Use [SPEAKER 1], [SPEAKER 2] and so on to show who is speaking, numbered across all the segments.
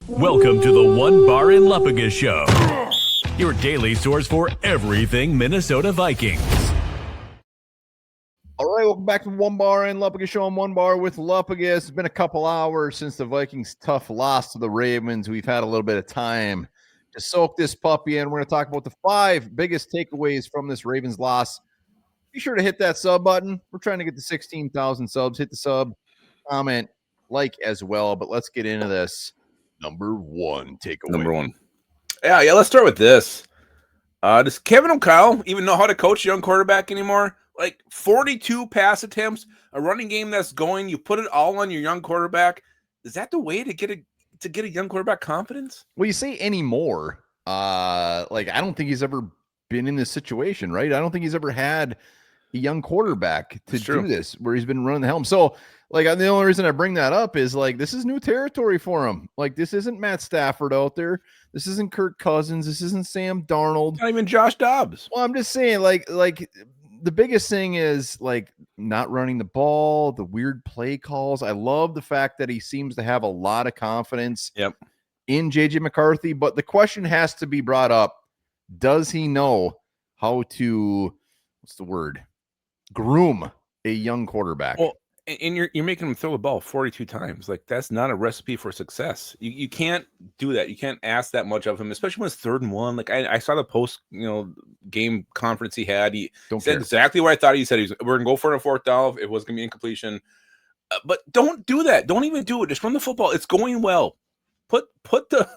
[SPEAKER 1] Welcome to the Onebar and Lupagus Show, your daily source for everything Minnesota Vikings.
[SPEAKER 2] All right, welcome back to Onebar and Lupagus Show on Onebar with Lupagus. It's been a couple hours since the Vikings' tough loss to the Ravens. We've had a little bit of time to soak this puppy in. We're going to talk about the 5 biggest takeaways from this Ravens loss. Be sure to hit that sub button. We're trying to get to 16,000 subs. Hit the sub, comment, like as well. But let's get into this. Number 1 takeaway.
[SPEAKER 3] Number 1. Yeah, let's start with this. Does Kevin O'Kyle even know how to coach a young quarterback anymore? Like 42 pass attempts, a running game that's going, you put it all on your young quarterback. Is that the way to get a young quarterback confidence?
[SPEAKER 2] Well, you say anymore. I don't think he's ever been in this situation, right? I don't think he's ever had a young quarterback to do this where he's been running the helm. So, the only reason I bring that up is this is new territory for him. This isn't Matt Stafford out there. This isn't Kirk Cousins. This isn't Sam Darnold.
[SPEAKER 3] Not even Josh Dobbs.
[SPEAKER 2] Well, I'm just saying, the biggest thing is not running the ball, the weird play calls. I love the fact that he seems to have a lot of confidence in JJ McCarthy, but the question has to be brought up. Does he know how to, groom a young quarterback?
[SPEAKER 3] Well, and you're making him throw the ball 42 times. That's not a recipe for success. You can't do that. You can't ask that much of him, especially when it's 3rd and 1. I saw the post game conference he had. He said exactly what I thought he said. We're gonna go for a 4th down. It was gonna be incompletion, but don't do that. Don't even do it. Just run the football. It's going well. Put the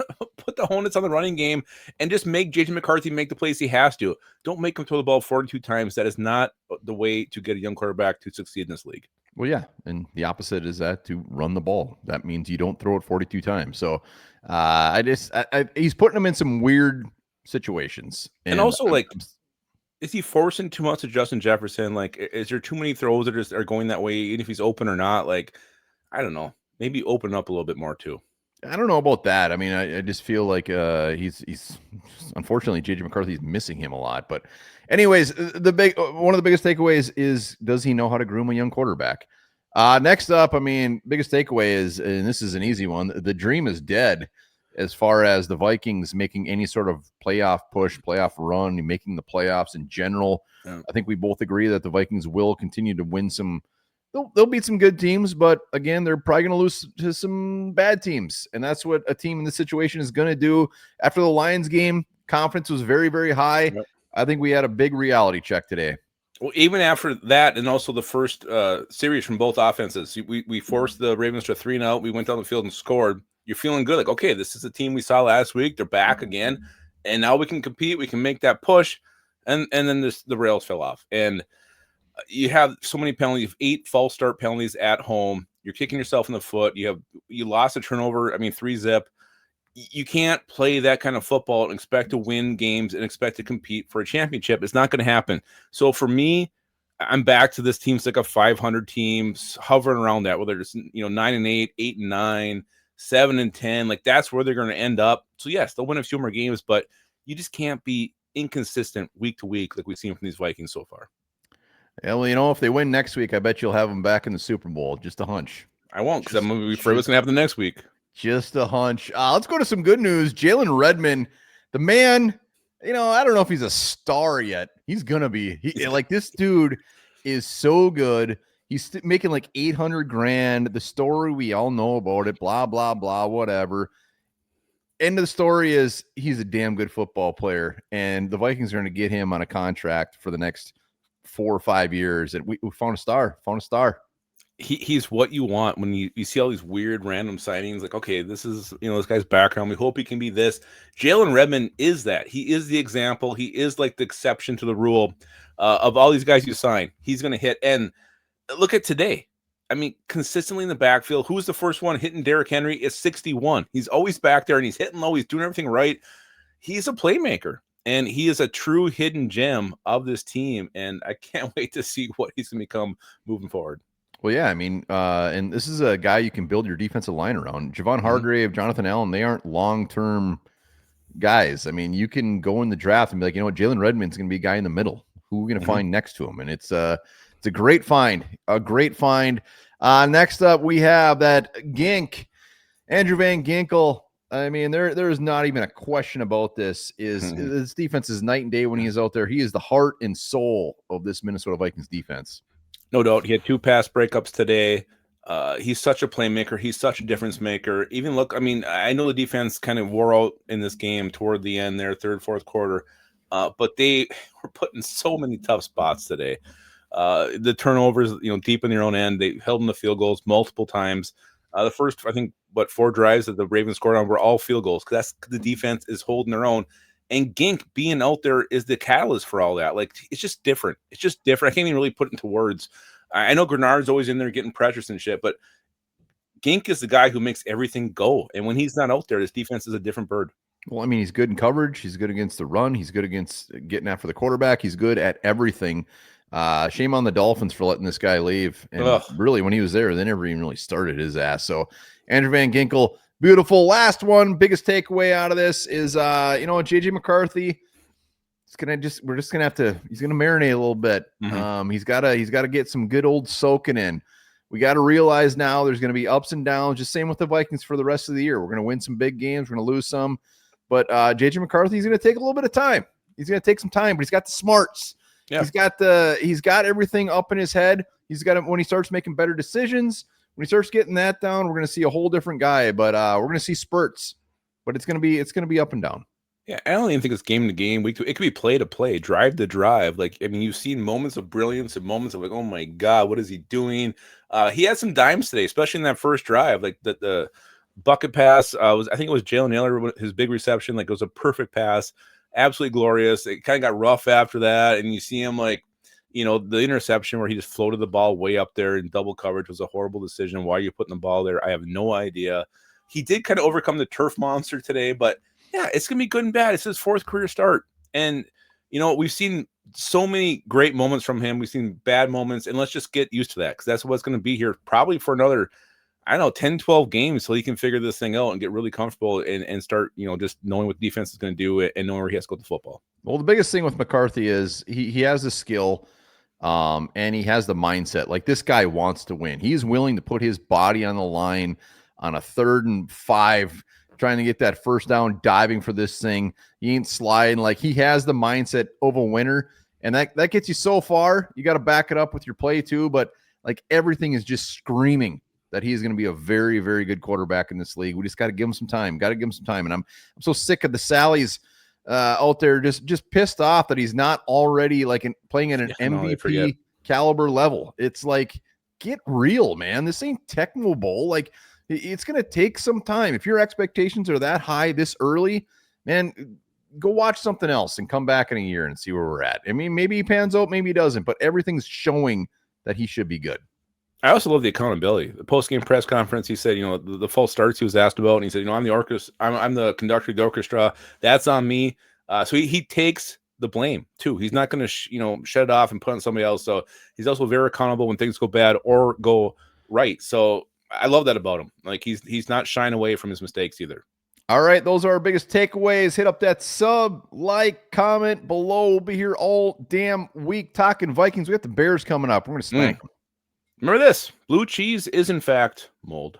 [SPEAKER 3] Hornets on the running game and just make JJ McCarthy make the plays he has to. Don't make him throw the ball 42 times. That is not the way to get a young quarterback to succeed in this league.
[SPEAKER 2] Well, yeah, and the opposite is that to run the ball. That means you don't throw it 42 times. So he's putting them in some weird situations.
[SPEAKER 3] And also, is he forcing too much to Justin Jefferson? Is there too many throws that just are going that way, even if he's open or not? I don't know. Maybe open up a little bit more too.
[SPEAKER 2] I don't know about that. I mean, I just feel like he's unfortunately JJ McCarthy is missing him a lot. But anyways, one of the biggest takeaways is, does he know how to groom a young quarterback? Next up, biggest takeaway is, and this is an easy one, the dream is dead as far as the Vikings making any sort of playoff push, playoff run, making the playoffs in general. Yeah. I think we both agree that the Vikings will continue to win some. They'll beat some good teams, but again, they're probably going to lose to some bad teams. And that's what a team in this situation is going to do. After the Lions game, confidence was very, very high. Yep. I think we had a big reality check today.
[SPEAKER 3] Well, even after that, and also the first series from both offenses, we forced the Ravens to a 3-0. We went down the field and scored. You're feeling good. Okay, this is the team we saw last week. They're back again. And now we can compete. We can make that push. And then the rails fell off. And you have so many penalties, 8 false start penalties at home. You're kicking yourself in the foot. You lost a turnover. 3-zip. You can't play that kind of football and expect to win games and expect to compete for a championship. It's not going to happen. So for me, I'm back to this team's like a 500 team hovering around that, whether it's 9-8, 8-9, 7-10. That's where they're going to end up. So yes, they'll win a few more games, but you just can't be inconsistent week to week like we've seen from these Vikings so far.
[SPEAKER 2] Yeah, well, if they win next week, I bet you'll have them back in the Super Bowl. Just a hunch.
[SPEAKER 3] I won't, because I'm going to be afraid what's going to happen the next week.
[SPEAKER 2] Just a hunch. Let's go to some good news. Jaylen Redmond, the man, I don't know if he's a star yet. He's going to be. This dude is so good. He's making $800,000. The story, we all know about it, blah, blah, blah, whatever. End of the story is he's a damn good football player, and the Vikings are going to get him on a contract for the next 4 or 5 years, and we found a star.
[SPEAKER 3] He's what you want when you see all these weird random signings. Okay, this is this guy's background. We hope he can be this. Jaylen Redmond is that. He is the example. He is the exception to the rule of all these guys you sign. He's going to hit. And look at today. Consistently in the backfield. Who's the first one hitting Derrick Henry? It's 61. He's always back there, and he's hitting low. He's doing everything right. He's a playmaker. And he is a true hidden gem of this team, and I can't wait to see what he's going to become moving forward.
[SPEAKER 2] Well, yeah, and this is a guy you can build your defensive line around. Javon Hargrave, Jonathan Allen, they aren't long-term guys. You can go in the draft and be like, Jaylen Redmond's going to be a guy in the middle. Who are we going to find next to him? And it's a great find, Next up, we have that Andrew Van Ginkel. I mean, there is not even a question about this. This defense is night and day when he is out there. He is the heart and soul of this Minnesota Vikings defense.
[SPEAKER 3] No doubt. He had 2 pass breakups today. He's such a playmaker. He's such a difference maker. Even look, I mean, I know the defense kind of wore out in this game toward the end there, third, fourth quarter, but they were put in so many tough spots today. The turnovers, deep in their own end, they held them to field goals multiple times. The first, I think, 4 drives that the Ravens scored on were all field goals because that's the defense is holding their own. And Gink being out there is the catalyst for all that. Like, it's just different. It's just different. I can't even really put it into words. I know Grenard's always in there getting pressures and shit, but Gink is the guy who makes everything go. And when he's not out there, this defense is a different bird.
[SPEAKER 2] Well, I mean, he's good in coverage. He's good against the run. He's good against getting after the quarterback. He's good at everything. Shame on the Dolphins for letting this guy leave. And really, when he was there, they never even really started his ass. So Andrew Van Ginkel, beautiful. Last one, biggest takeaway out of this is, JJ McCarthy. We're just gonna have to. He's gonna marinate a little bit.
[SPEAKER 3] Mm-hmm.
[SPEAKER 2] He's gotta get some good old soaking in. We got to realize now there's going to be ups and downs. Just same with the Vikings for the rest of the year. We're going to win some big games. We're going to lose some. But JJ McCarthy, he's going to take a little bit of time. He's going to take some time, but he's got the smarts. Yeah. He's got everything up in his head. He's got it when he starts making better decisions. When he starts getting that down, we're going to see a whole different guy. But we're going to see spurts. But it's going to be up and down.
[SPEAKER 3] Yeah, I don't even think it's game to game, week to. It could be play to play, drive to drive. Like, I mean, you've seen moments of brilliance and moments of like, oh my God, what is he doing? He had some dimes today, especially in that first drive. Like the bucket pass I think it was Jaylen Redmond, his big reception. Like, it was a perfect pass, absolutely glorious. It kind of got rough after that, and you see him like, the interception where he just floated the ball way up there in double coverage was a horrible decision. Why are you putting the ball there? I have no idea. He did kind of overcome the turf monster today, but. Yeah, it's going to be good and bad. It's his 4th career start. And, we've seen so many great moments from him. We've seen bad moments, and let's just get used to that because that's what's going to be here probably for another, 10, 12 games so he can figure this thing out and get really comfortable and start, just knowing what defense is going to do and knowing where he has to go with the football.
[SPEAKER 2] Well, the biggest thing with McCarthy is he has the skill and he has the mindset. Like, this guy wants to win. He's willing to put his body on the line on a 3rd and 5 trying to get that first down, diving for this thing. He ain't sliding. Like, he has the mindset of a winner, and that gets you so far. You got to back it up with your play too, but like, everything is just screaming that he's going to be a very, very good quarterback in this league. We just got to give him some time. And I'm so sick of the Sallies out there just pissed off that he's not already like playing at an MVP caliber level. It's like, get real, man. This ain't Tecmo Bowl. Like, it's going to take some time. If your expectations are that high this early, man, go watch something else and come back in a year and see where we're at. I mean, maybe he pans out, maybe he doesn't, but everything's showing that he should be good.
[SPEAKER 3] I also love the accountability. The post-game press conference, he said, the false starts he was asked about, and he said, I'm the orchestra. I'm the conductor of the orchestra. That's on me. So he takes the blame too. He's not going to, shut it off and put on somebody else. So he's also very accountable when things go bad or go right. So I love that about him. Like, he's not shying away from his mistakes either.
[SPEAKER 2] All right, those are our biggest takeaways. Hit up that sub, like, comment below. We'll be here all damn week talking Vikings. We got the Bears coming up. We're going to smack them.
[SPEAKER 3] Remember this: blue cheese is in fact mold.